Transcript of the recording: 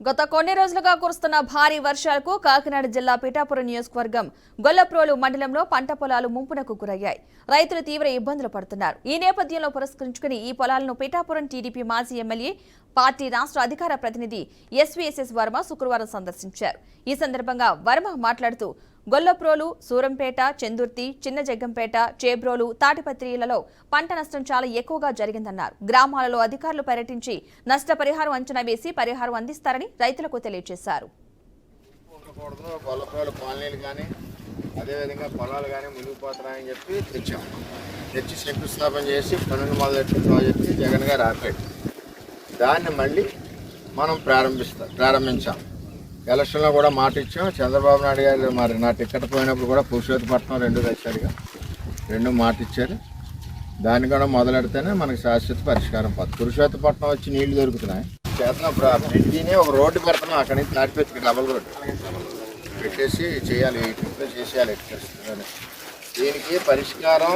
గత కొన్ని రోజులుగా కురుస్తున్న భారీ వర్షాలకు కాకినాడ జిల్లా పిఠాపురం నియోజకవర్గం గొల్లప్రోలు మండలంలో పంట పొలాలు ముంపునకు గురయ్యాయి. రైతులు తీవ్ర ఇబ్బందులు పడుతున్నారు. ఈ నేపథ్యంలో పురస్కరించుకుని ఈ పొలాలను పిఠాపురం టీడీపీ మాజీ ఎమ్మెల్యే పార్టీ రాష్ట్ర అధికార ప్రతినిధి ఎస్వీఎస్ఎస్ వర్మ శుక్రవారం సందర్శించారు. ఈ సందర్భంగా వర్మ మాట్లాడుతూ గొల్లప్రోలు, సూరంపేట, చందుర్తి, చిన్న జగ్గంపేట, చేబ్రోలు, తాటిపత్రిలలో పంట నష్టం చాలా ఎక్కువగా జరిగిందన్నారు. గ్రామాలలో అధికారులు పర్యటించి నష్టపరిహారం అంచనా వేసి పరిహారం అందిస్తారని రైతులకు తెలియజేశారు. అదేవిధంగా పొలాలు కానీ మునిగిపోతున్నాయని చెప్పి తెచ్చి శంకుస్థాపన చేసి పనులు మొదలెట్టిన ప్రాజెక్టు జగన్ గారు ఆపాడు. దాన్ని మళ్ళీ మనం ప్రారంభించాం. ఎలక్షన్లో కూడా మాట ఇచ్చాం. చంద్రబాబు నాయుడు గారు మరి నా టికెట్ పోయినప్పుడు కూడా పురుషోత్తపట్నం 2 తెచ్చాడుగా, 2 మాట ఇచ్చారు. దాన్ని కూడా మొదలెడితేనే మనకి శాశ్వత పరిష్కారం పోతుంది. పురుషోత్తపట్నం వచ్చి నీళ్లు దొరుకుతున్నాయి. చేతన బ్రిడ్జిని ఒక రోడ్డు పెడుతున్నాం. అక్కడి నుంచి తాటిపత్రికి డబల్ రోడ్డు పెట్టేసి చేయాలి. చేసేయాలి. దీనికి పరిష్కారం